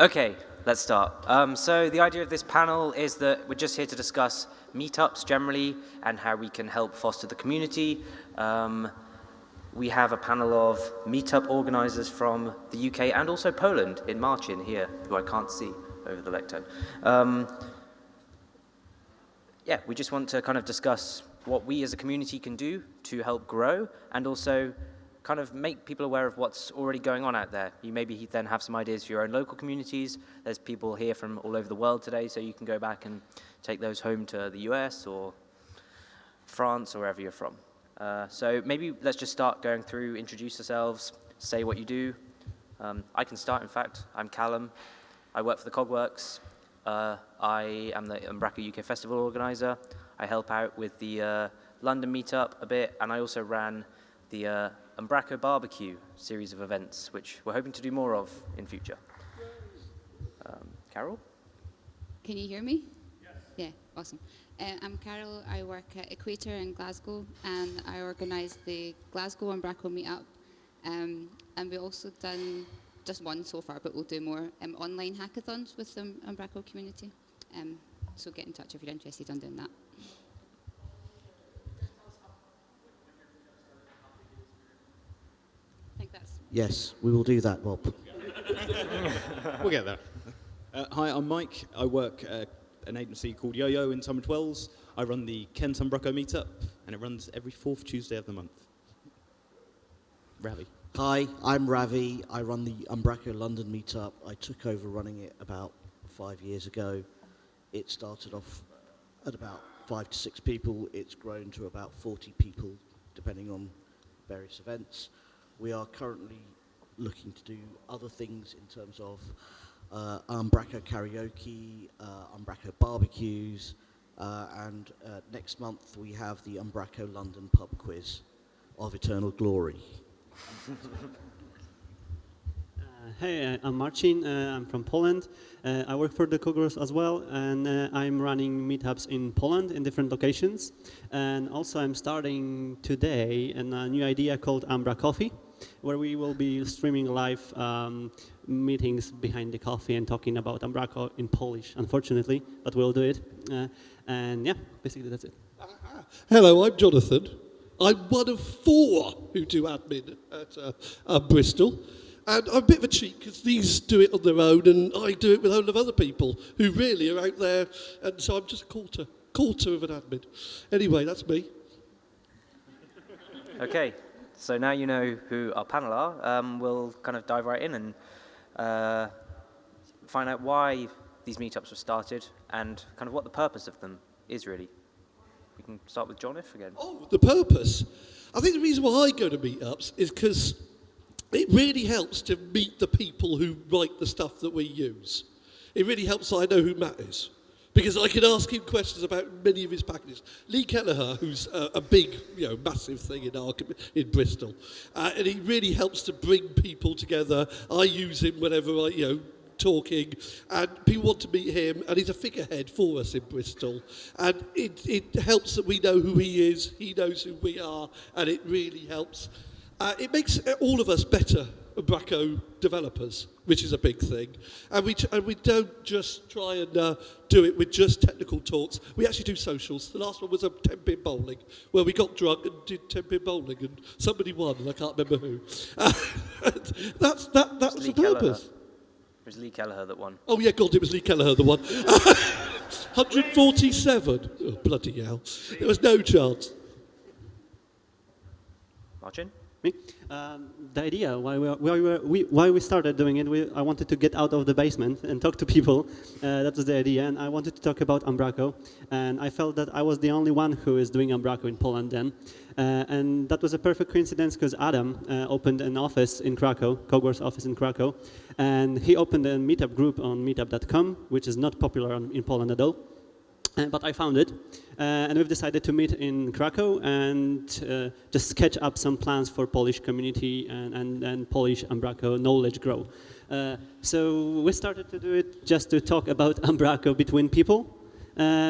Okay, let's start. So the idea of this panel is that we're just here to discuss meetups generally and how we can help foster the community. We have a panel of meetup organizers from the UK and also Poland in Marcin here, who I can't see over the lectern. Yeah, we just want to kind of discuss what we as a community can do to help grow and also kind of make people aware of what's already going on out there. You maybe then have some ideas for your own local communities. There's people here from all over the world today, so you can go back and take those home to the US or France or wherever you're from. So maybe let's just start going through, introduce yourselves, say what you do. I can start, in fact. I'm Callum. I work for the Cogworks. I am the Umbraco UK Festival organizer. I help out with the London meetup a bit, and I also ran the Umbraco Barbecue series of events, which we're hoping to do more of in future. Carole? Can you hear me? Yes. Yeah, awesome. I'm Carole. I work at Equator in Glasgow, and I organise the Glasgow Umbraco meetup. And we've also done just one so far, but we'll do more online hackathons with the Umbraco community. So get in touch if you're interested on doing that. Yes, we will do that, Bob. We'll get there. Hi, I'm Mike. I work at an agency called Yo-Yo in Tunbridge Wells. I run the Kent Umbraco meetup, and it runs every fourth Tuesday of the month. Ravi. Hi, I'm Ravi. I run the Umbraco London meetup. I took over running it about 5 years ago. It started off at about 5 to 6 people. It's grown to about 40 people, depending on various events. We are currently looking to do other things in terms of Umbraco karaoke, Umbraco barbecues, and next month we have the Umbraco London pub quiz of eternal glory. Hey, I'm Marcin. I'm from Poland. I work for the Cogworks as well, and I'm running meetups in Poland in different locations. And also I'm starting today a new idea called Umbra Coffee, where we will be streaming live meetings behind the coffee and talking about Umbraco in Polish, unfortunately, but we'll do it. And yeah, basically that's it. Hello, I'm Jonathon. I'm one of 4 who do admin at Bristol. And I'm a bit of a cheat because these do it on their own and I do it with a whole of other people who really are out there. And so I'm just a quarter of an admin. Anyway, that's me. Okay, so now you know who our panel are. We'll kind of dive right in and find out why these meetups were started and kind of what the purpose of them is really. We can start with Jonathon again. Oh, the purpose. I think the reason why I go to meetups is because it really helps to meet the people who write the stuff that we use. It really helps that I know who Matt is. Because I can ask him questions about many of his packages. Lee Kelleher, who's a big, massive thing in Bristol, and he really helps to bring people together. I use him whenever talking, and people want to meet him, and he's a figurehead for us in Bristol. And it helps that we know who he is, he knows who we are, and it really helps. It makes all of us better Umbraco developers, which is a big thing. And we don't just try and do it with just technical talks. We actually do socials. The last one was a 10-pin bowling, where we got drunk and did 10-pin bowling, and somebody won, and I can't remember who. That's the purpose. It was Lee Kelleher that won. Oh, yeah, God, it was Lee Kelleher that won. 147. Oh, bloody hell. There was no chance. Marcin? Me? The idea why we started doing it, I wanted to get out of the basement and talk to people. That was the idea, and I wanted to talk about Umbraco. And I felt that I was the only one who is doing Umbraco in Poland then. And that was a perfect coincidence because Adam opened an office in Krakow, Cogworks office in Krakow, and he opened a meetup group on meetup.com, which is not popular in Poland at all. But I found it, and we've decided to meet in Krakow and just sketch up some plans for Polish community and Polish Umbraco knowledge grow. So we started to do it just to talk about Umbraco between people,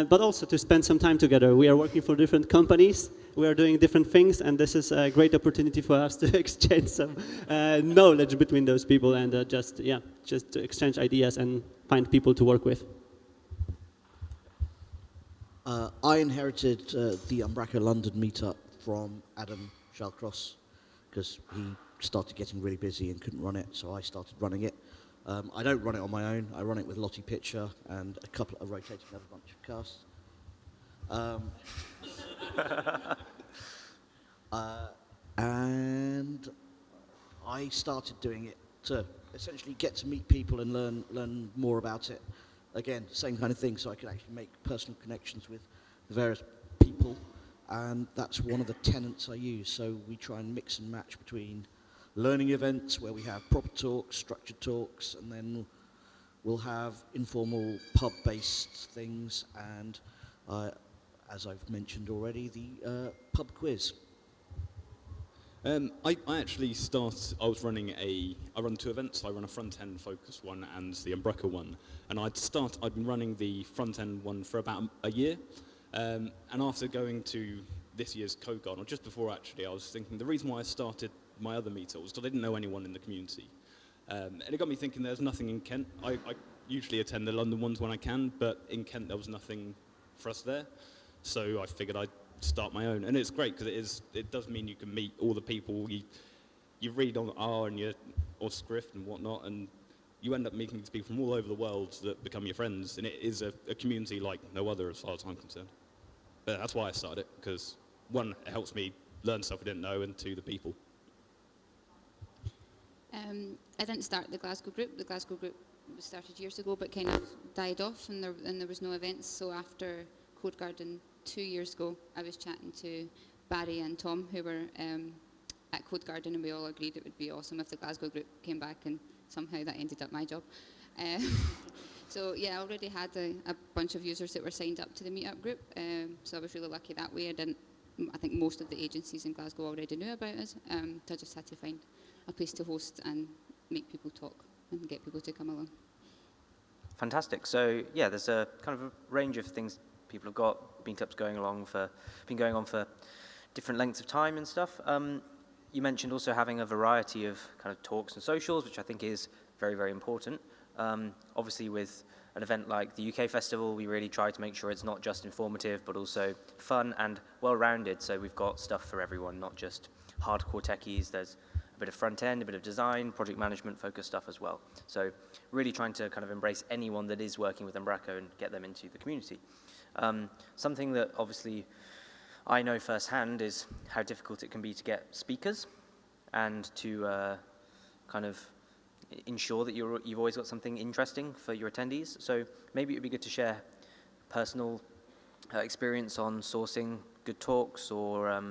but also to spend some time together. We are working for different companies, we are doing different things, and this is a great opportunity for us to exchange some knowledge between those people and just to exchange ideas and find people to work with. I inherited the Umbraco London meetup from Adam Zajkowski because he started getting really busy and couldn't run it, so I started running it. I don't run it on my own. I run it with Lottie Pitcher and a rotating other bunch of casts. And I started doing it to essentially get to meet people and learn more about it. Again, same kind of thing, so I could actually make personal connections with the various people, and that's one of the tenets I use. So we try and mix and match between learning events where we have proper talks, structured talks, and then we'll have informal pub-based things, and as I've mentioned already, the pub quiz. I actually I run 2 events. I run a front-end focused one and the Umbraco one. And I'd been running the front-end one for about a year. And after going to this year's Cogworks, or just before actually, I was thinking the reason why I started my other meetup was because I didn't know anyone in the community. And it got me thinking there's nothing in Kent. I usually attend the London ones when I can, but in Kent there was nothing for us there. So I figured I'd start my own, and it's great because it does mean you can meet all the people you read on R and or Script and whatnot, and you end up meeting these people from all over the world that become your friends, and it is a community like no other as far as I'm concerned. But that's why I started it, because 1, it helps me learn stuff I didn't know, and 2, the people. I didn't start the Glasgow group. The Glasgow group was started years ago, but kind of died off, and there was no events. So after Code Garden 2 years ago, I was chatting to Barry and Tom, who were at Code Garden, and we all agreed it would be awesome if the Glasgow group came back, and somehow that ended up my job. So yeah, I already had a bunch of users that were signed up to the meetup group, so I was really lucky that way. I think most of the agencies in Glasgow already knew about us, so I just had to find a place to host and make people talk and get people to come along. Fantastic. So yeah, there's a kind of a range of things people have got. Meetups been going on for different lengths of time and stuff. You mentioned also having a variety of kind of talks and socials, which I think is very, very important. Obviously, with an event like the UK Festival, we really try to make sure it's not just informative, but also fun and well-rounded. So we've got stuff for everyone, not just hardcore techies. There's a bit of front end, a bit of design, project management focused stuff as well. So really trying to kind of embrace anyone that is working with Umbraco and get them into the community. Something that obviously I know firsthand is how difficult it can be to get speakers and to kind of ensure that you've always got something interesting for your attendees. So maybe it would be good to share personal experience on sourcing good talks or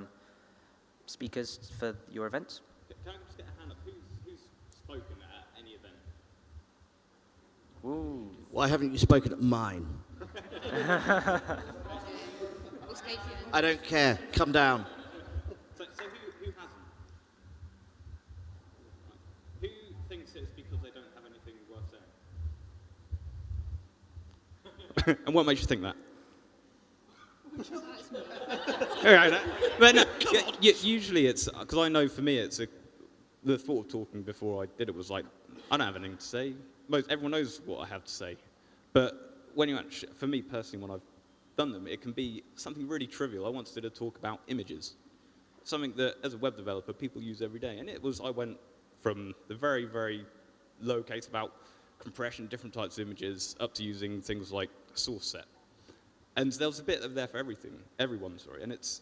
speakers for your events. Can I just get a hand up? Who's spoken at any event? Ooh. Why haven't you spoken at mine? I don't care. Come down. So who hasn't? Who thinks it's because they don't have anything worth saying? And what makes you think that? But no, usually it's because I know for me the thought of talking before I did it was like I don't have anything to say. Everyone knows what I have to say, but when you actually, for me personally, when I've done them, it can be something really trivial. I once did a talk about images, something that as a web developer people use every day, and I went from the very, very low case about compression, different types of images, up to using things like source set. And there was a bit of there for everyone, and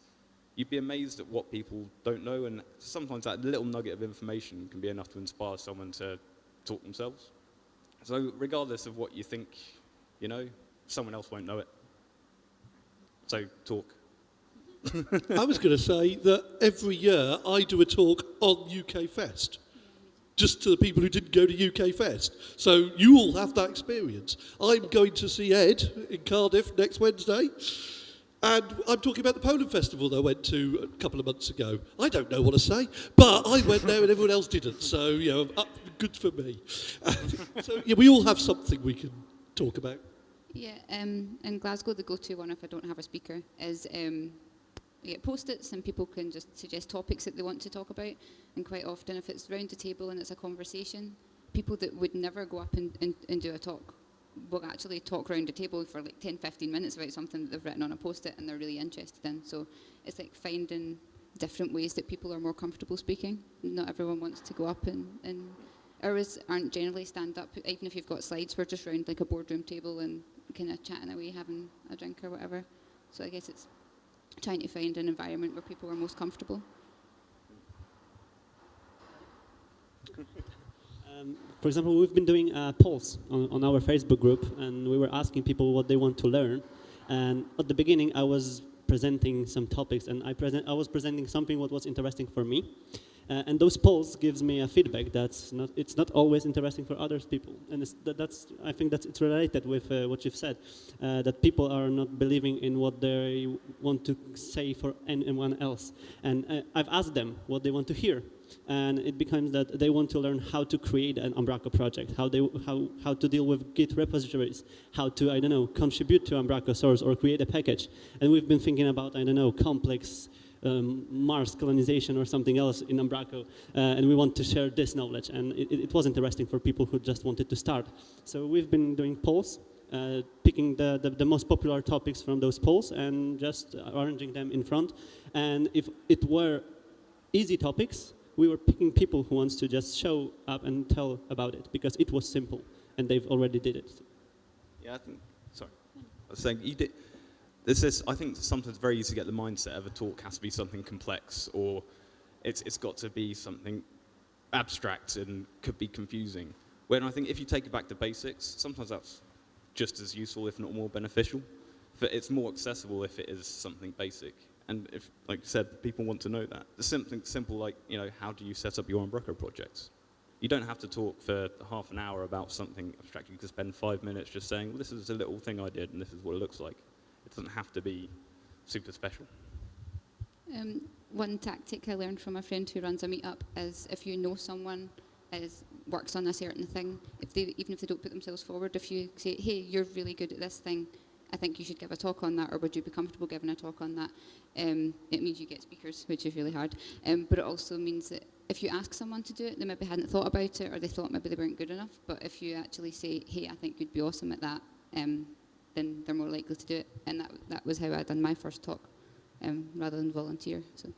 you'd be amazed at what people don't know, and sometimes that little nugget of information can be enough to inspire someone to talk themselves. So regardless of what you think, someone else won't know it. So talk. I was going to say that every year I do a talk on UK Fest, just to the people who didn't go to UK Fest. So you all have that experience. I'm going to see Ed in Cardiff next Wednesday, and I'm talking about the Poland Festival that I went to a couple of months ago. I don't know what to say, but I went there and everyone else didn't, so good for me. So yeah, we all have something we can talk about. Yeah, in Glasgow, the go-to one if I don't have a speaker is you get post-its and people can just suggest topics that they want to talk about. And quite often, if it's round the table and it's a conversation, people that would never go up and do a talk will actually talk round the table for like 10, 15 minutes about something that they've written on a post-it and they're really interested in. So it's like finding different ways that people are more comfortable speaking. Not everyone wants to go up and ours aren't generally stand up, even if you've got slides, we're just round like a boardroom table and kind of chatting away, having a drink or whatever. So I guess it's trying to find an environment where people are most comfortable. For example, we've been doing polls on our Facebook group, and we were asking people what they want to learn. And at the beginning, I was presenting some topics, and I was presenting something what was interesting for me. And those polls gives me a feedback it's not always interesting for other people, and I think it's related with what you've said, that people are not believing in what they want to say for anyone else. And I've asked them what they want to hear, and it becomes that they want to learn how to create an Umbraco project, how to deal with Git repositories, how to contribute to Umbraco source or create a package. And we've been thinking about complex Mars colonization or something else in Umbraco, and we want to share this knowledge, and it was interesting for people who just wanted to start. So we've been doing polls, picking the most popular topics from those polls and just arranging them in front. And if it were easy topics, we were picking people who wants to just show up and tell about it, because it was simple and they've already did it. Yeah, I was saying, I think sometimes very easy to get the mindset of a talk has to be something complex, or it's got to be something abstract and could be confusing. When I think if you take it back to basics, sometimes that's just as useful, if not more beneficial. But it's more accessible if it is something basic. And if, like you said, people want to know that. There's something simple like, how do you set up your Umbraco projects? You don't have to talk for half an hour about something abstract. You can spend 5 minutes just saying, well, this is a little thing I did and this is what it looks like. It doesn't have to be super special. One tactic I learned from a friend who runs a meetup is if you know someone works on a certain thing, even if they don't put themselves forward, if you say, hey, you're really good at this thing, I think you should give a talk on that, or would you be comfortable giving a talk on that? It means you get speakers, which is really hard. But it also means that if you ask someone to do it, they maybe hadn't thought about it, or they thought maybe they weren't good enough. But if you actually say, hey, I think you'd be awesome at that, then they're more likely to do it. And that was how I done my first talk, rather than volunteer. So.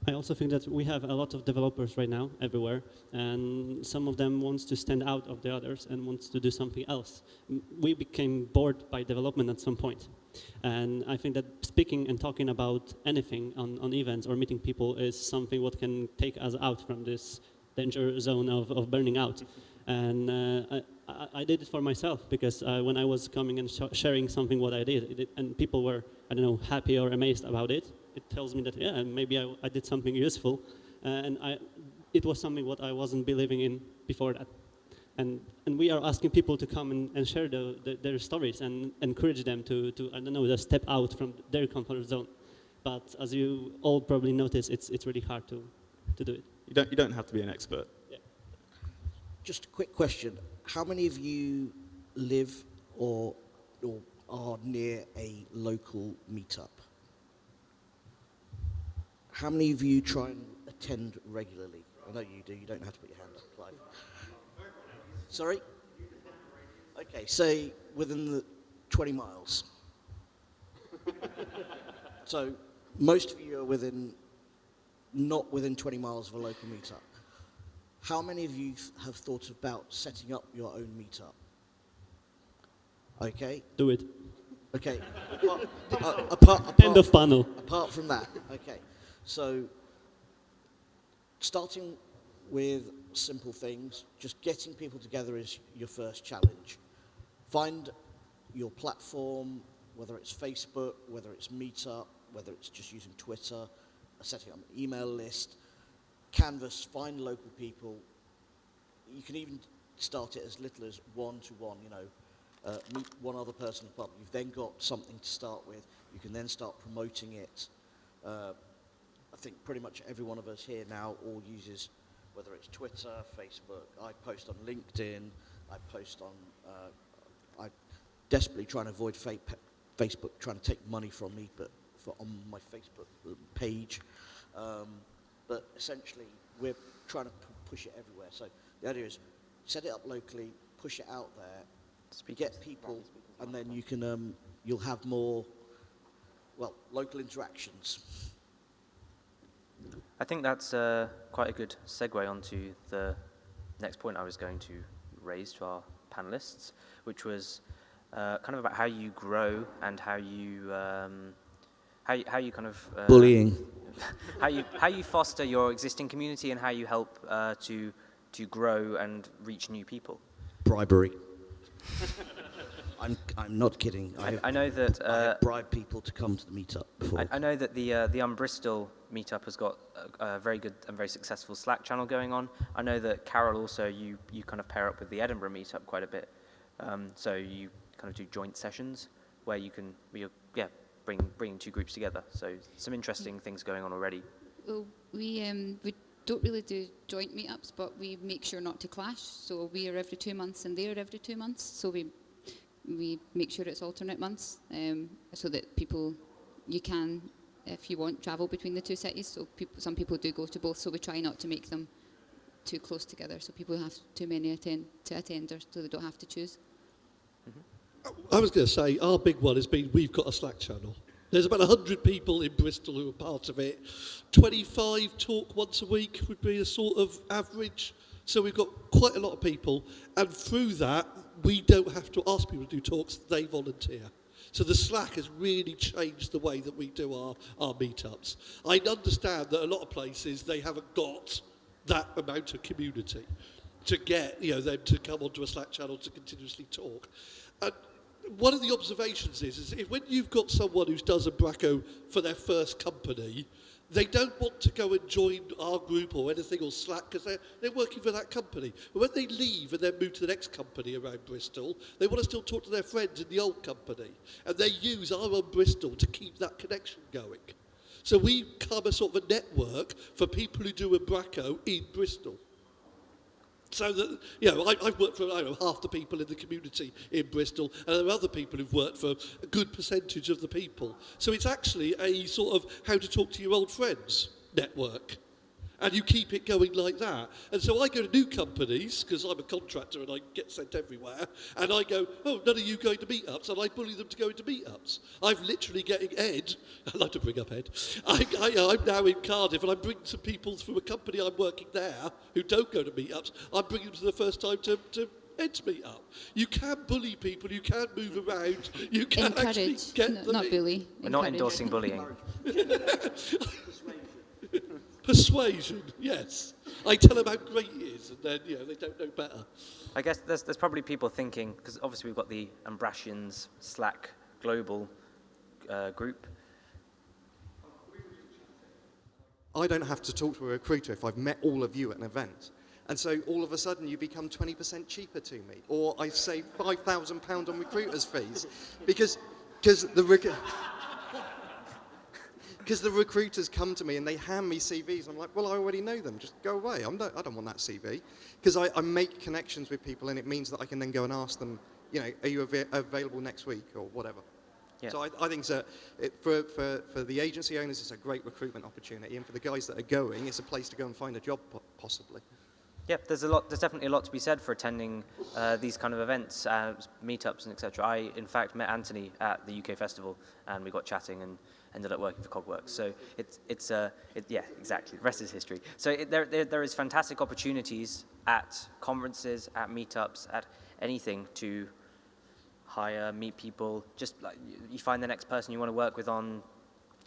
I also think that we have a lot of developers right now everywhere, and some of them wants to stand out of the others and wants to do something else. We became bored by development at some point, and I think that speaking and talking about anything on events or meeting people is something what can take us out from this danger zone of burning out. And I did it for myself, because when I was coming and sharing something what I did, and people were, happy or amazed about it, it tells me that, yeah, maybe I did something useful, and it was something what I wasn't believing in before that. And we are asking people to come and share their stories and encourage them to just step out from their comfort zone. But as you all probably notice, it's really hard to do it. You don't have to be an expert. Yeah. Just a quick question. How many of you live or are near a local meetup? How many of you try and attend regularly? I know you do. You don't have to put your hand up, Clive. Sorry? Okay, say within the 20 miles. So most of you are not within 20 miles of a local meetup. How many of you have thought about setting up your own meetup? Okay. Do it. Okay. Apart End of panel. Apart from that, okay. So, starting with simple things, just getting people together is your first challenge. Find your platform, whether it's Facebook, whether it's Meetup, whether it's just using Twitter, setting up an email list, Canvas, find local people. You can even start it as little as one-to-one, meet one other person in the pub. You've then got something to start with. You can then start promoting it. I think pretty much every one of us here now all uses, whether it's Twitter, Facebook. I post on LinkedIn. I post on. I desperately trying to avoid Facebook trying to take money from me, but on my Facebook page. But essentially, we're trying to push it everywhere. So the idea is set it up locally, push it out there, get people, and then you can you'll have more local interactions. I think that's quite a good segue onto the next point I was going to raise to our panelists, which was kind of about how you grow and how you kind of Bullying. how you foster your existing community and how you help to grow and reach new people. Bribery. I'm not kidding. I know that I have bribed people to come to the meetup before. I know that the Bristol meetup has got a very good and very successful Slack channel going on. I know that Carole also you kind of pair up with the Edinburgh meetup quite a bit. So you kind of do joint sessions where you can bring two groups together. So some interesting things going on already. Well, we don't really do joint meetups, but we make sure not to clash. So we are every 2 months and they are every 2 months. So we make sure it's alternate months, so that people, you can, if you want, travel between the two cities. So some people do go to both, so we try not to make them too close together, so people have too many to attend, or so they don't have to choose. I was going to say, our big one has been, we've got a Slack channel. There's about 100 people in Bristol who are part of it. 25 talk once a week would be a sort of average. So we've got quite a lot of people, and through that, we don't have to ask people to do talks, they volunteer. So the Slack has really changed the way that we do our meetups. I understand that a lot of places, they haven't got that amount of community to get them to come onto a Slack channel to continuously talk. And one of the observations is if when you've got someone who does Umbraco for their first company, they don't want to go and join our group or anything or Slack because they're working for that company. But when they leave and then move to the next company around Bristol, they want to still talk to their friends in the old company. And they use our own Bristol to keep that connection going. So we become a sort of a network for people who do Umbraco in Bristol. So that, I've worked for half the people in the community in Bristol, and there are other people who've worked for a good percentage of the people. So it's actually a sort of how to talk to your old friends network. And you keep it going like that. And so I go to new companies, because I'm a contractor and I get sent everywhere, and I go, oh, none of you going to meetups, and I bully them to go into meetups. I'm literally getting Ed, I like to bring up Ed, I'm now in Cardiff, and I'm bringing some people through a company I'm working there who don't go to meetups. I'm bringing them for the first time to Ed's meetup. You can bully people, you can move around, you can actually get them not bully. We're not endorsing bullying. Persuasion, yes. I tell them how great it is, and then they don't know better. I guess there's probably people thinking, because obviously we've got the Umbracians Slack global group. I don't have to talk to a recruiter if I've met all of you at an event. And so all of a sudden you become 20% cheaper to me. Or I save £5,000 on recruiters' fees. Because the recruiters come to me and they hand me CVs. I'm like, well, I already know them. Just go away. I don't want that CV. Because I make connections with people, and it means that I can then go and ask them, are you available next week or whatever. Yeah. So I think for the agency owners, it's a great recruitment opportunity. And for the guys that are going, it's a place to go and find a job, possibly. Yeah, there's definitely a lot to be said for attending these kind of events, meetups and etc. I, in fact, met Anthony at the UK Festival, and we got chatting and ended up working for Cogworks. So yeah, exactly. The rest is history. So there is fantastic opportunities at conferences, at meetups, at anything to hire, meet people. Just like you find the next person you want to work with on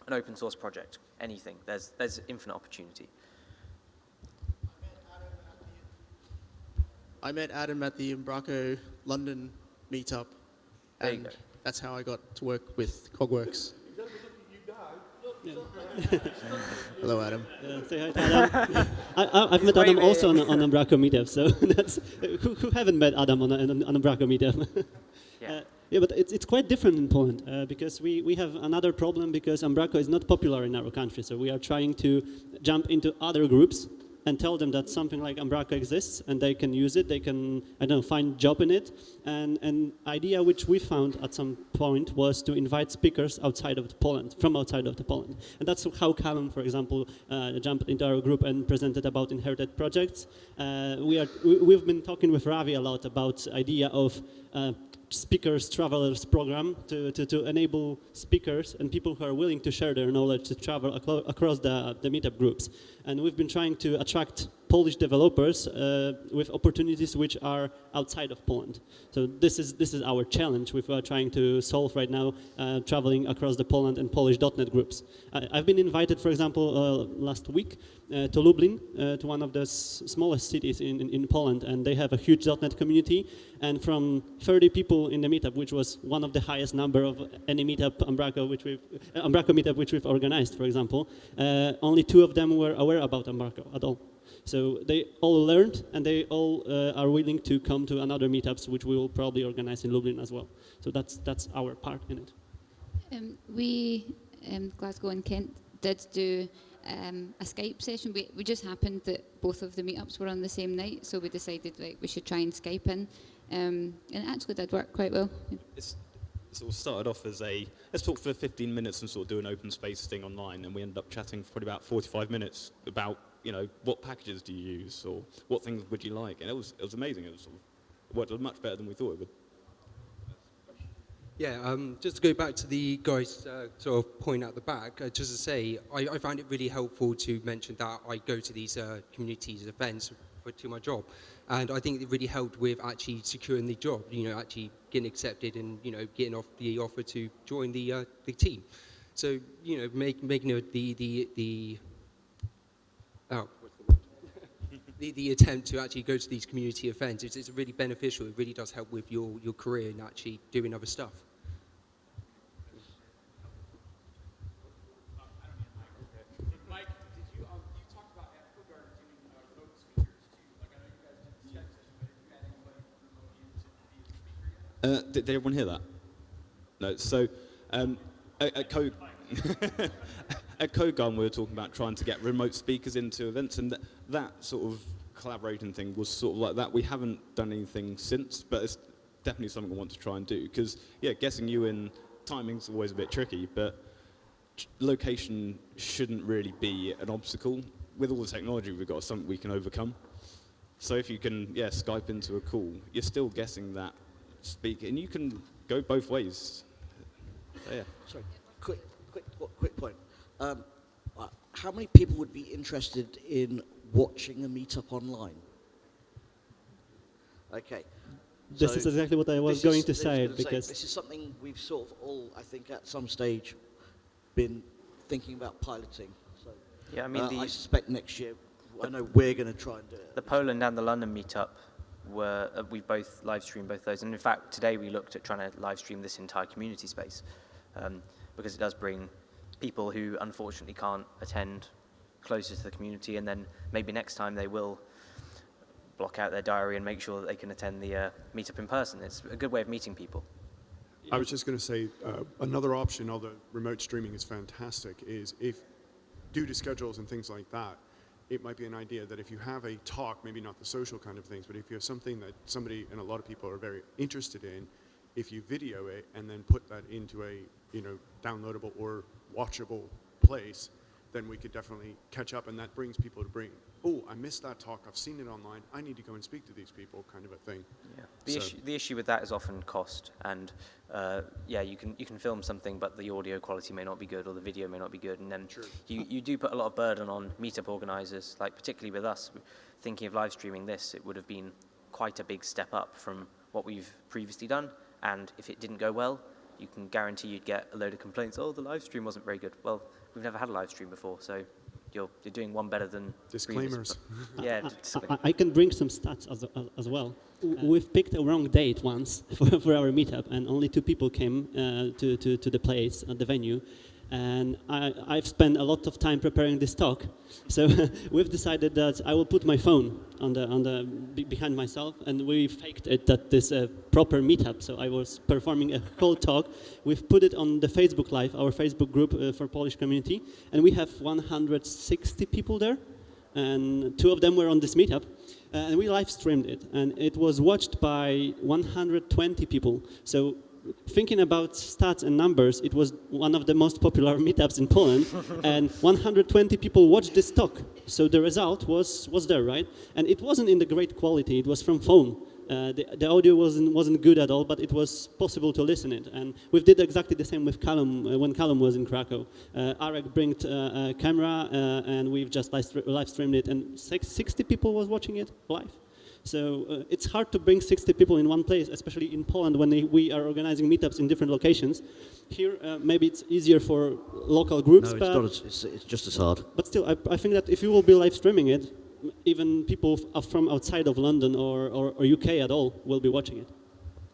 an open source project. Anything. There's infinite opportunity. I met Adam at the Umbraco London meetup, and that's how I got to work with Cogworks. Hello, Adam. Say hi to Adam. I've met Adam also on Umbraco meetup, so that's who haven't met Adam on Umbraco meetup. Yeah, but it's quite different in Poland because we have another problem because Umbraco is not popular in our country, so we are trying to jump into other groups and tell them that something like Umbraco exists and they can use it, they can, I don't know, find job in it. And an idea which we found at some point was to invite speakers outside of Poland, from outside of the Poland. And that's how Callum, for example, jumped into our group and presented about inherited projects. We've been talking with Ravi a lot about the idea of speakers travelers program to enable speakers and people who are willing to share their knowledge to travel across the meetup groups. And we've been trying to attract Polish developers with opportunities which are outside of Poland. So this is our challenge we are trying to solve right now, traveling across the Poland and Polish .NET groups. I've been invited, for example, last week to Lublin, to one of the smallest cities in Poland, and they have a huge .NET community. And from 30 people in the meetup, which was one of the highest number of any meetup Umbraco meetup which we've organized, for example, only 2 of them were aware about Umbraco at all. So they all learned, and they all are willing to come to another meetups, which we will probably organize in Lublin as well. So that's our part in it. We, Glasgow and Kent, did do a Skype session. We just happened that both of the meetups were on the same night, so we decided we should try and Skype in, and it actually did work quite well. It sort of started off as let's talk for 15 minutes and sort of do an open space thing online, and we ended up chatting for probably about 45 minutes about, what packages do you use, or what things would you like, and it was amazing. It was sort of worked much better than we thought it would. Yeah, just to go back to the guys sort of point at the back, just to say, I found it really helpful to mention that I go to these communities events to my job, and I think it really helped with actually securing the job, actually getting accepted and, getting off the offer to join the team. So, making it the attempt to actually go to these community events, it's really beneficial. It really does help with your career and actually doing other stuff. Mike, you talked about at Cogworks doing remote speakers too. Like, I know you guys did the Skype session, but have you had anybody remotely in to be a speaker yet? Did everyone hear that? No. So at Kogan, we were talking about trying to get remote speakers into events, and that sort of collaborating thing was sort of like that. We haven't done anything since, but it's definitely something we want to try and do, because, guessing you in timing's always a bit tricky, but location shouldn't really be an obstacle. With all the technology we've got, something we can overcome. So if you can, Skype into a call, you're still guessing that speaker, and you can go both ways. So, yeah. Sorry, quick point. How many people would be interested in watching a meetup online? Okay. This is exactly what I was going to say, because this is something we've sort of all, I think, at some stage been thinking about piloting. So, Yeah, I mean, I suspect next year, I know we're going to try and do it. the Poland and the London meetup we both live streamed both those, and in fact today we looked at trying to live stream this entire community space, because it does bring people who unfortunately can't attend closer to the community, and then maybe next time they will block out their diary and make sure that they can attend the meetup in person. It's a good way of meeting people. I was just going to say, another option, although remote streaming is fantastic, is if, due to schedules and things like that, it might be an idea that if you have a talk, maybe not the social kind of things, but if you have something that somebody and a lot of people are very interested in, if you video it and then put that into a downloadable or watchable place, then we could definitely catch up, and that brings people to bring, oh, I missed that talk, I've seen it online, I need to go and speak to these people, kind of a thing. Yeah. The issue with that is often cost, and you can film something, but the audio quality may not be good or the video may not be good, and then you do put a lot of burden on meetup organizers, like particularly with us, thinking of live streaming this, it would have been quite a big step up from what we've previously done, and if it didn't go well, you can guarantee you'd get a load of complaints, oh, the live stream wasn't very good. Well, we've never had a live stream before, so you're doing one better than disclaimers. I can bring some stats as well. We've picked a wrong date once for our meetup, and only 2 people came to the place at the venue. And I've spent a lot of time preparing this talk, so we've decided that I will put my phone on the behind myself, and we faked it that this proper meetup. So I was performing a whole talk. We've put it on the Facebook Live, our Facebook group for Polish community, and we have 160 people there. and 2 of them were on this meetup, and we live streamed it, and it was watched by 120 people. So thinking about stats and numbers, it was one of the most popular meetups in Poland, and 120 people watched this talk. So the result was there, right? And it wasn't in the great quality. It was from phone. The audio wasn't good at all, but it was possible to listen it. And we did exactly the same with Callum when Callum was in Krakow. Arek brought a camera, and we've just live streamed it, and 60 people was watching it live. So it's hard to bring 60 people in one place, especially in Poland when we are organizing meetups in different locations. Here, maybe it's easier for local groups. No, it's just as hard. But still, I think that if you will be live streaming it, even people from outside of London or UK at all will be watching it.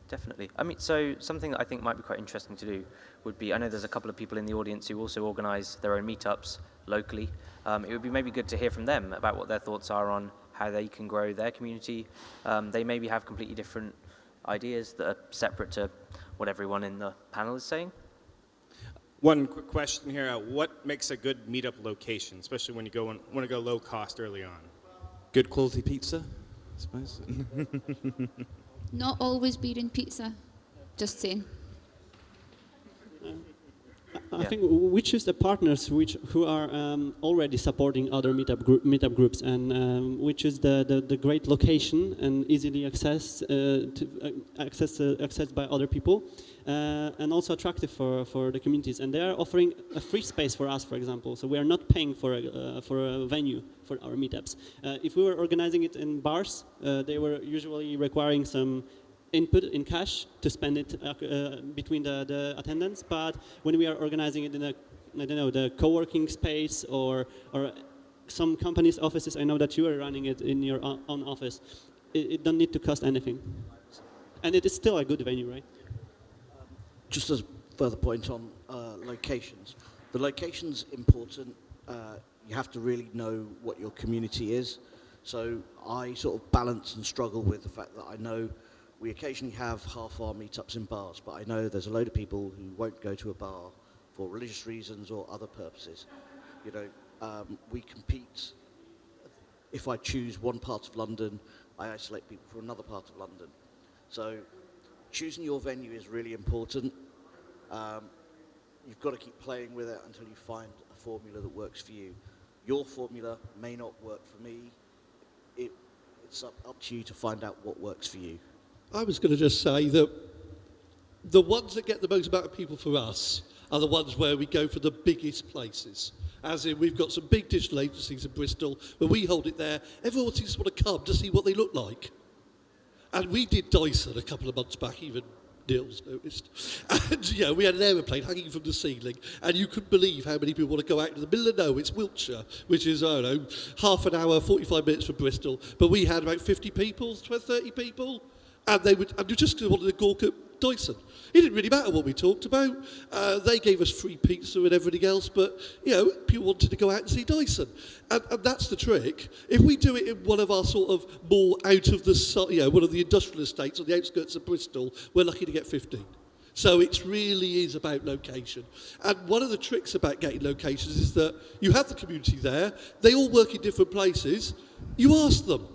Definitely. I mean, so something that I think might be quite interesting to do would be, I know there's a couple of people in the audience who also organise their own meetups locally. It would be maybe good to hear from them about what their thoughts are on how they can grow their community. They maybe have completely different ideas that are separate to what everyone in the panel is saying. One quick question here. What makes a good meetup location, especially when you want to go low cost early on? Good quality pizza, I suppose. Not always beer and pizza, just saying. I think we choose the partners who are already supporting other meetup groups, and which is the great location and easily accessed by other people, and also attractive for the communities. And they are offering a free space for us, for example. So we are not paying for a venue for our meetups. If we were organizing it in bars, they were usually requiring some input in cash to spend it between the attendants, but when we are organizing it in the co-working space or some companies' offices, I know that you are running it in your own office, it don't need to cost anything. And it is still a good venue, right? Just as a further point on locations. The location's important. You have to really know what your community is. So I sort of balance and struggle with the fact that I know we occasionally have half our meetups in bars, but I know there's a load of people who won't go to a bar for religious reasons or other purposes. You know, we compete. If I choose one part of London, I isolate people from another part of London. So choosing your venue is really important. You've got to keep playing with it until you find a formula that works for you. Your formula may not work for me. It's up to you to find out what works for you. I was going to just say that the ones that get the most amount of people for us are the ones where we go for the biggest places. As in, we've got some big digital agencies in Bristol. When we hold it there, everyone seems to want to come to see what they look like. And we did Dyson a couple of months back, even Neil's noticed. And, we had an aeroplane hanging from the ceiling, and you couldn't believe how many people want to go out into the middle of nowhere. It's Wiltshire, which is, I don't know, half an hour, 45 minutes from Bristol. But we had about 50 people, 30 people. And you just wanted to gawk at Dyson. It didn't really matter what we talked about. They gave us free pizza and everything else, but people wanted to go out and see Dyson, and that's the trick. If we do it in one of our sort of more out of the one of the industrial estates on the outskirts of Bristol, we're lucky to get 15. So it really is about location. And one of the tricks about getting locations is that you have the community there. They all work in different places. You ask them.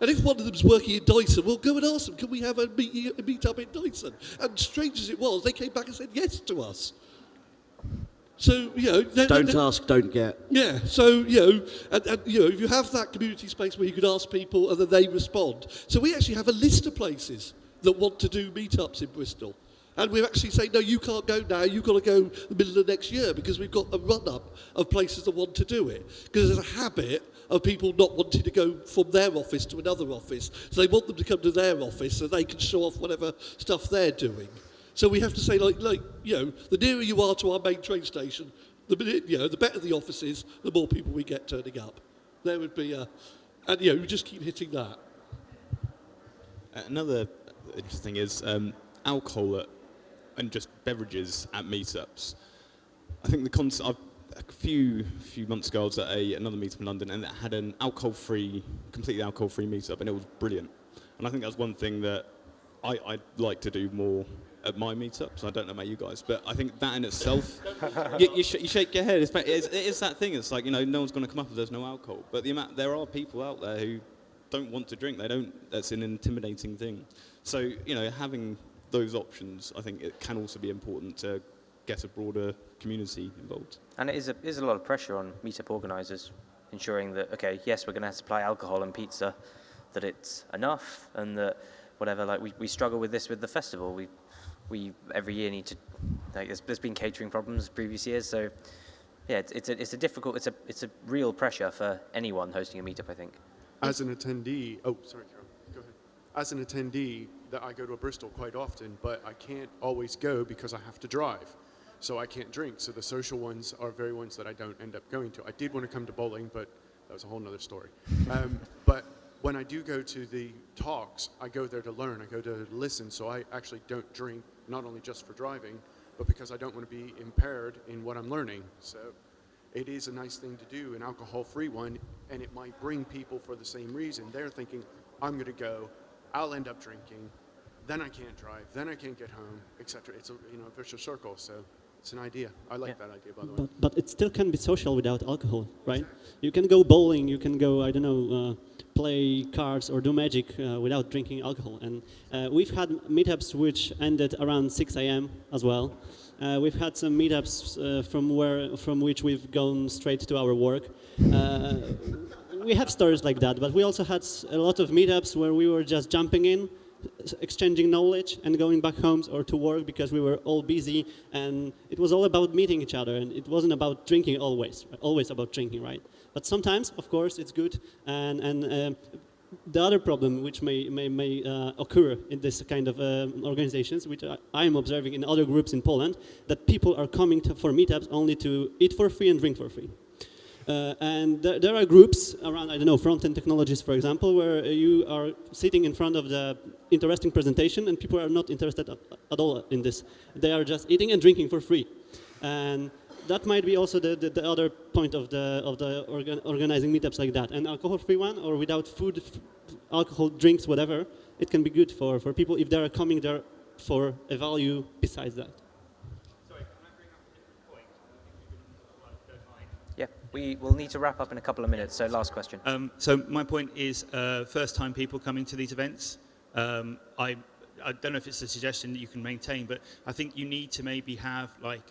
And if one of them's working in Dyson, we'll go and ask them, can we have a meet up in Dyson? And strange as it was, they came back and said yes to us. So, don't ask, don't get. Yeah, so, if you have that community space where you can ask people and then they respond. So we actually have a list of places that want to do meetups in Bristol. And we're actually saying, no, you can't go now, you've got to go the middle of next year because we've got a run-up of places that want to do it. Because there's a habit of people not wanting to go from their office to another office. So they want them to come to their office so they can show off whatever stuff they're doing. So we have to say, the nearer you are to our main train station, the better the office is, the more people we get turning up. There would be we just keep hitting that. Another interesting thing is alcohol and just beverages at meetups. I think the concept. A few months ago, I was at another meetup in London, and it had an completely alcohol-free meetup, and it was brilliant. And I think that's one thing that I'd like to do more at my meetups. I don't know about you guys, but I think that in itself, you shake your head. It is that thing. It's like, you know, no one's going to come up if there's no alcohol. But there are people out there who don't want to drink. That's an intimidating thing. So, you know, having those options, I think it can also be important to get a broader community involved. And it is a lot of pressure on meetup organisers, ensuring that, okay, yes, we're going to supply alcohol and pizza, that it's enough, and that whatever, like we struggle with this with the festival. We every year need to, like, there's been catering problems previous years, so yeah, it's a real pressure for anyone hosting a meetup, I think. As an attendee, oh, sorry, Carole, go ahead. As an attendee, that I go to Bristol quite often, but I can't always go because I have to drive. So I can't drink. So the social ones are very ones that I don't end up going to. I did want to come to bowling, but that was a whole nother story. But when I do go to the talks, I go there to learn. I go to listen. So I actually don't drink, not only just for driving, but because I don't want to be impaired in what I'm learning. So it is a nice thing to do, an alcohol-free one, and it might bring people for the same reason. They're thinking, I'm going to go, I'll end up drinking, then I can't drive, then I can't get home, etc. It's a vicious circle. So it's an idea. I like that idea, by the way. But it still can be social without alcohol, right? Exactly. You can go bowling, you can go, I don't know, play cards or do magic without drinking alcohol. And we've had meetups which ended around 6 a.m. as well. We've had some meetups from which we've gone straight to our work. We have stories like that, but we also had a lot of meetups where we were just jumping in, exchanging knowledge and going back home or to work because we were all busy, and it was all about meeting each other, and it wasn't about drinking always about drinking, right? But sometimes, of course, it's good, and the other problem which may occur in this kind of organizations, which I'm observing in other groups in Poland, that people are coming for meetups only to eat for free and drink for free. And there are groups around, I don't know, front-end technologies, for example, where you are sitting in front of the interesting presentation and people are not interested at all in this. They are just eating and drinking for free. And that might be also the other point of the organizing meetups like that. An alcohol-free one, or without food, alcohol, drinks, whatever, it can be good for people if they are coming there for a value besides that. Yeah, we will need to wrap up in a couple of minutes, so last question. So my point is first-time people coming to these events. I don't know if it's a suggestion that you can maintain, but I think you need to maybe have like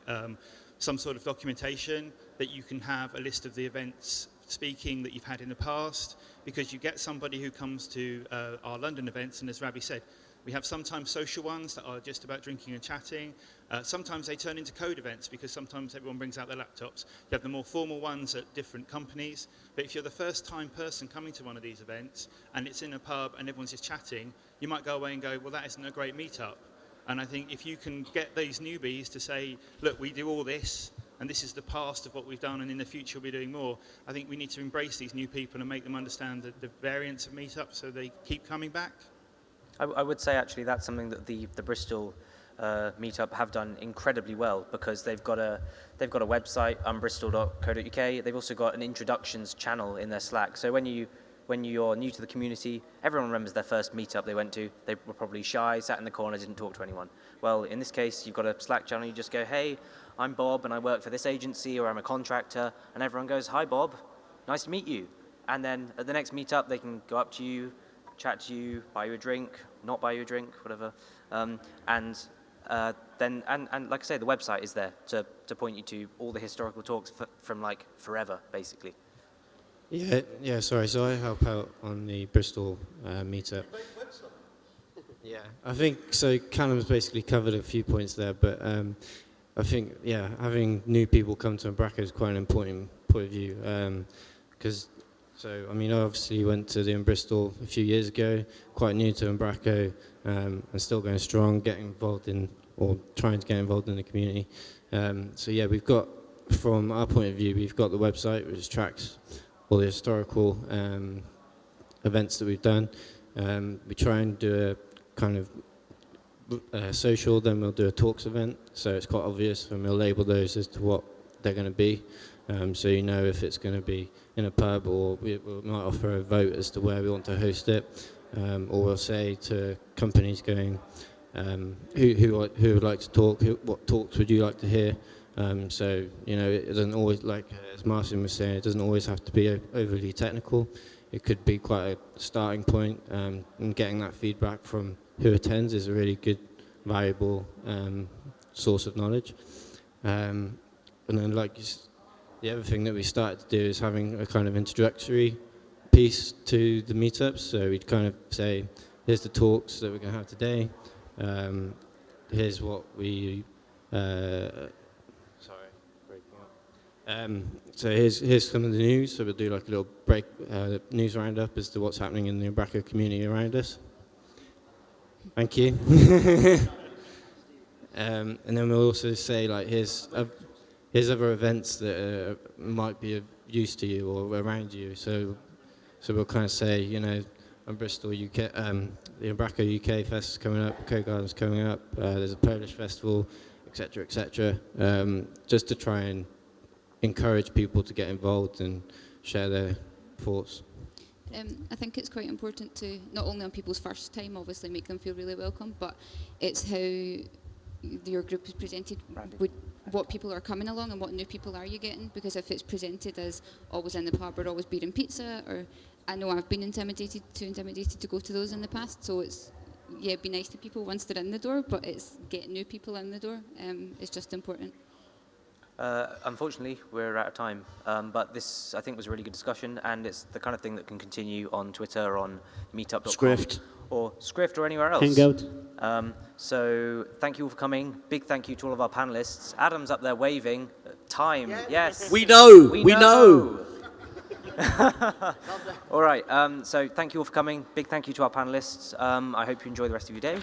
some sort of documentation that you can have a list of the events speaking that you've had in the past, because you get somebody who comes to our London events, and as Ravi said, we have sometimes social ones that are just about drinking and chatting. Sometimes they turn into code events because sometimes everyone brings out their laptops. You have the more formal ones at different companies. But if you're the first time person coming to one of these events and it's in a pub and everyone's just chatting, you might go away and go, well, that isn't a great meetup. And I think if you can get these newbies to say, look, we do all this, and this is the past of what we've done, and in the future we'll be doing more, I think we need to embrace these new people and make them understand the variance of meetups so they keep coming back. I would say actually that's something that the Bristol meetup have done incredibly well, because they've got a website, umbristol.co.uk. They've also got an introductions channel in their Slack. So when you're new to the community, everyone remembers their first meetup they went to. They were probably shy, sat in the corner, didn't talk to anyone. Well, in this case, you've got a Slack channel. You just go, hey, I'm Bob and I work for this agency, or I'm a contractor, and everyone goes, hi Bob, nice to meet you. And then at the next meetup, they can go up to you, chat to you, buy you a drink, not buy you a drink, whatever. And like I say, the website is there to point you to all the historical talks from like forever, basically. Yeah. Sorry. So I help out on the Bristol meetup. Yeah, I think so. Callum's basically covered a few points there, but I think having new people come to Umbraco is quite an important point of view, because. So, I mean, I obviously went to the Bristol a few years ago, quite new to Umbraco, and still going strong, getting involved in, or trying to get involved in the community. So yeah, we've got, from our point of view, we've got the website which tracks all the historical events that we've done. We try and do a kind of social, then we'll do a talks event, so it's quite obvious, and we'll label those as to what they're going to be. So you know if it's going to be in a pub, or we might offer a vote as to where we want to host it, or we'll say to companies going, who would like to talk, what talks would you like to hear. So, you know, it doesn't always, like as Marcin was saying, it doesn't always have to be overly technical. It could be quite a starting point, and getting that feedback from who attends is a really good, valuable source of knowledge. And then, the other thing that we started to do is having a kind of introductory piece to the meetups. So we'd kind of say, here's the talks that we're going to have today. Here's what we... so here's some of the news. So we'll do like a little news roundup as to what's happening in the Umbraco community around us. Thank you. And then we'll also say like here's other events that might be of use to you or around you. So we'll kind of say, you know, Bristol UK, the Umbraco UK Fest is coming up, Co-Garden's coming up. There's a Polish festival, etc., etc. Just to try and encourage people to get involved and share their thoughts. I think it's quite important to, not only on people's first time, obviously make them feel really welcome, but it's how your group is presented, what people are coming along and what new people are you getting, because if it's presented as always in the pub or always beer and pizza, or I know I've been intimidated to go to those in the past, so it's, yeah, be nice to people once they're in the door, but it's getting new people in the door is just important. Unfortunately, we're out of time, but this, I think, was a really good discussion, and it's the kind of thing that can continue on Twitter or on meetup.com. Scrift or anywhere else. Hangout. So thank you all for coming. Big thank you to all of our panelists. Adam's up there waving. Time, yes. We know. We know. All right, so thank you all for coming. Big thank you to our panelists. I hope you enjoy the rest of your day.